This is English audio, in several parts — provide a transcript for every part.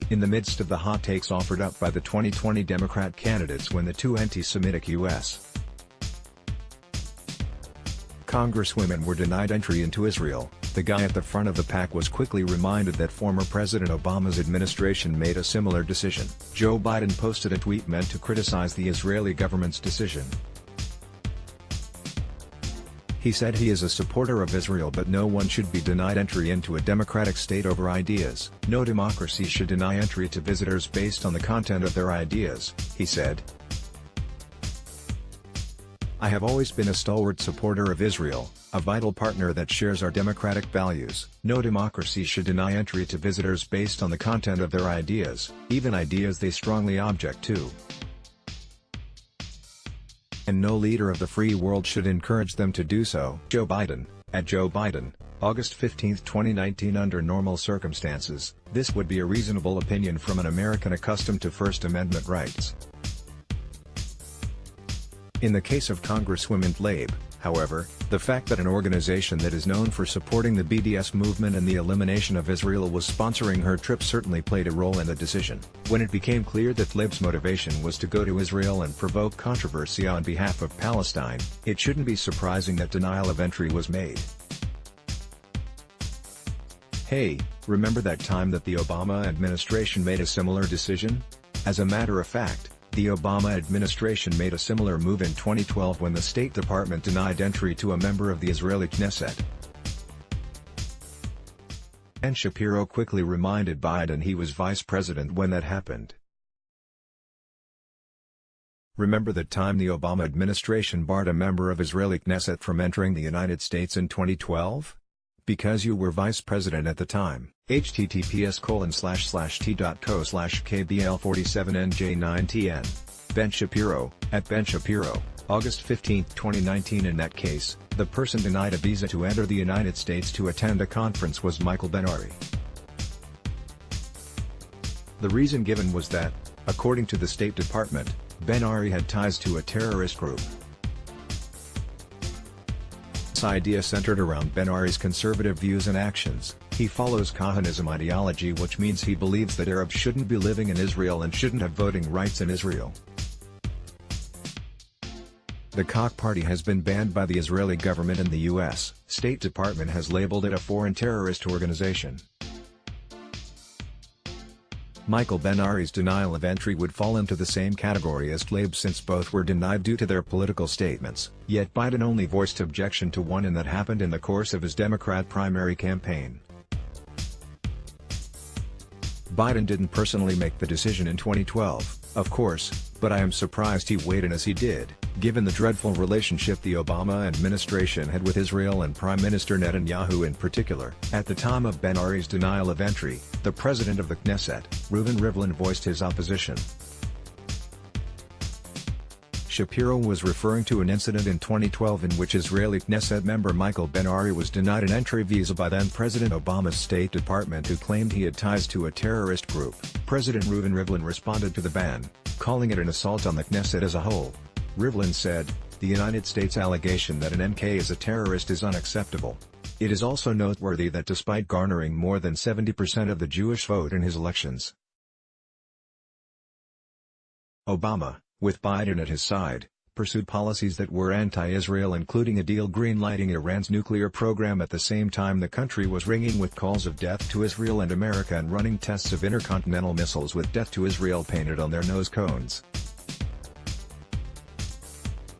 in the midst of the hot takes offered up by the 2020 Democrat candidates when the two anti-Semitic U.S. congresswomen were denied entry into Israel, the guy at the front of the pack was quickly reminded that former President Obama's administration made a similar decision. Joe Biden posted a tweet meant to criticize the Israeli government's decision. He said he is a supporter of Israel, but no one should be denied entry into a democratic state over ideas. No democracy should deny entry to visitors based on the content of their ideas, he said. I have always been a stalwart supporter of Israel, a vital partner that shares our democratic values. No democracy should deny entry to visitors based on the content of their ideas, even ideas they strongly object to. And no leader of the free world should encourage them to do so. Joe Biden, at Joe Biden, August 15, 2019. Under normal circumstances, this would be a reasonable opinion from an American accustomed to First Amendment rights. In the case of Congresswoman Tlaib, however, the fact that an organization that is known for supporting the BDS movement and the elimination of Israel was sponsoring her trip certainly played a role in the decision. When it became clear that Tlaib's motivation was to go to Israel and provoke controversy on behalf of Palestine, it shouldn't be surprising that denial of entry was made. Hey, remember that time that the Obama administration made a similar decision? As a matter of fact, the Obama administration made a similar move in 2012 when the State Department denied entry to a member of the Israeli Knesset. Ben Shapiro quickly reminded Biden he was vice president when that happened. Remember that time the Obama administration barred a member of Israeli Knesset from entering the United States in 2012? Because you were vice president at the time. https://t.co/kbl47nj9tn. Ben Shapiro, at Ben Shapiro, August 15, 2019. In that case, the person denied a visa to enter the United States to attend a conference was Michael Ben-Ari. The reason given was that, according to the State Department, Ben-Ari had ties to a terrorist group. This idea centered around Ben-Ari's conservative views and actions. He follows Kahanism ideology, which means he believes that Arabs shouldn't be living in Israel and shouldn't have voting rights in Israel. The Koch Party has been banned by the Israeli government and the U.S. State Department has labeled it a foreign terrorist organization. Michael Ben-Ari's denial of entry would fall into the same category as Tlaib since both were denied due to their political statements. Yet Biden only voiced objection to one, and that happened in the course of his Democrat primary campaign. Biden didn't personally make the decision in 2012, of course, but I am surprised he weighed in as he did, given the dreadful relationship the Obama administration had with Israel and Prime Minister Netanyahu in particular. At the time of Ben-Ari's denial of entry, the president of the Knesset, Reuven Rivlin, voiced his opposition. Shapiro was referring to an incident in 2012 in which Israeli Knesset member Michael Ben-Ari was denied an entry visa by then-President Obama's State Department, who claimed he had ties to a terrorist group. President Reuven Rivlin responded to the ban, calling it an assault on the Knesset as a whole. Rivlin said, "The United States allegation that an MK is a terrorist is unacceptable. It is also noteworthy that despite garnering more than 70% of the Jewish vote in his elections, Obama, with Biden at his side, pursued policies that were anti-Israel, including a deal greenlighting Iran's nuclear program at the same time the country was ringing with calls of death to Israel and America and running tests of intercontinental missiles with death to Israel painted on their nose cones."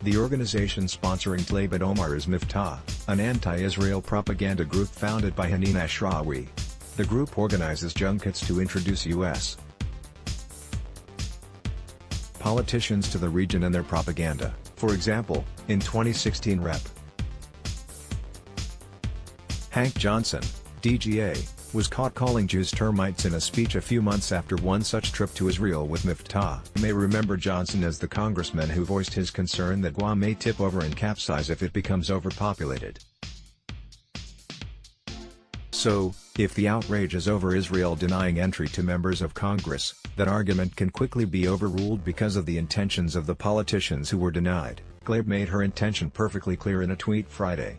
The organization sponsoring Tlaib and Omar is Miftah, an anti-Israel propaganda group founded by Hanin Ashrawi. The group organizes junkets to introduce U.S. politicians to the region and their propaganda. For example, in 2016 Rep. Hank Johnson, DGA, was caught calling Jews termites in a speech a few months after one such trip to Israel with Miftah. You may remember Johnson as the congressman who voiced his concern that Guam may tip over and capsize if it becomes overpopulated. So, if the outrage is over Israel denying entry to members of Congress, that argument can quickly be overruled because of the intentions of the politicians who were denied. Tlaib made her intention perfectly clear in a tweet Friday.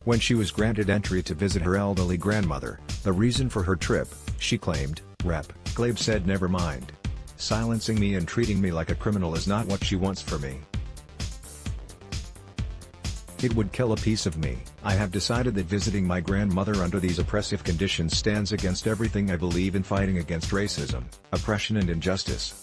When she was granted entry to visit her elderly grandmother, the reason for her trip, she claimed, Rep. Glabe said never mind. Silencing me and treating me like a criminal is not what she wants for me. It would kill a piece of me. I have decided that visiting my grandmother under these oppressive conditions stands against everything I believe in, fighting against racism, oppression and injustice.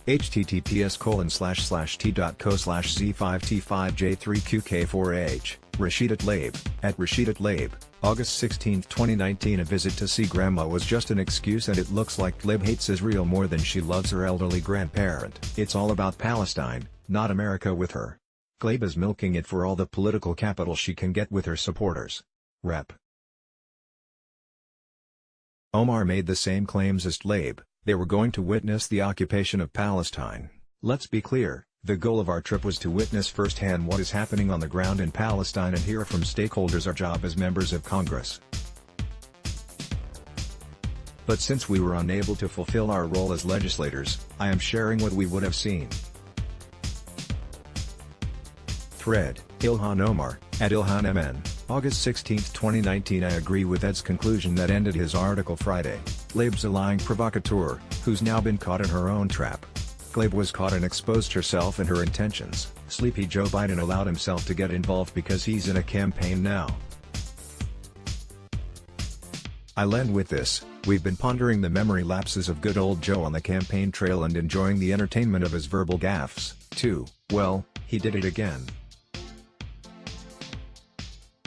https://t.co/z5t5j3qk4h, Rashidat Laib, at Rashidat Laib, August 16, 2019. A visit to see grandma was just an excuse, and it looks like Laib hates Israel more than she loves her elderly grandparent. It's all about Palestine, not America with her. Glabe is milking it for all the political capital she can get with her supporters. Rep. Omar made the same claims as Laib. They were going to witness the occupation of Palestine. Let's be clear, the goal of our trip was to witness firsthand what is happening on the ground in Palestine and hear from stakeholders, our job as members of Congress. But since we were unable to fulfill our role as legislators, I am sharing what we would have seen. Thread, Ilhan Omar, at Ilhan MN, August 16, 2019. I agree with Ed's conclusion that ended his article Friday. Glabe's a lying provocateur, who's now been caught in her own trap. Glabe was caught and exposed herself and her intentions. Sleepy Joe Biden allowed himself to get involved because he's in a campaign now. I'll end with this. We've been pondering the memory lapses of good old Joe on the campaign trail and enjoying the entertainment of his verbal gaffes, too. Well, he did it again.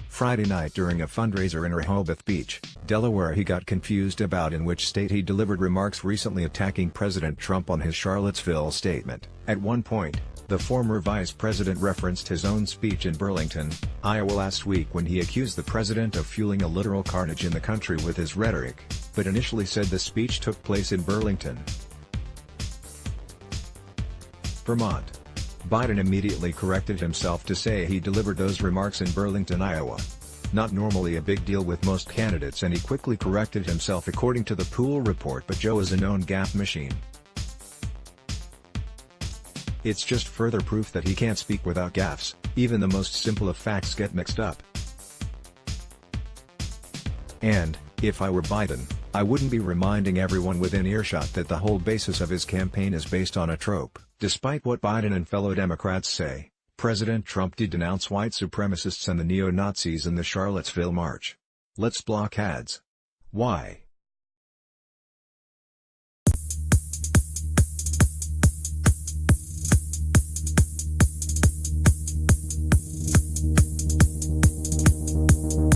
Friday night during a fundraiser in Rehoboth Beach, Delaware, he got confused about in which state he delivered remarks recently attacking President Trump on his Charlottesville statement. At one point, the former vice president referenced his own speech in Burlington, Iowa last week when he accused the president of fueling a literal carnage in the country with his rhetoric, but initially said the speech took place in Burlington, Vermont. Biden immediately corrected himself to say he delivered those remarks in Burlington, Iowa. Not normally a big deal with most candidates, and he quickly corrected himself according to the Pool report, but Joe is a known gaffe machine. It's just further proof that he can't speak without gaffes. Even the most simple of facts get mixed up. And, if I were Biden, I wouldn't be reminding everyone within earshot that the whole basis of his campaign is based on a trope. Despite what Biden and fellow Democrats say, President Trump did denounce white supremacists and the neo-Nazis in the Charlottesville march. Let's block ads. Why?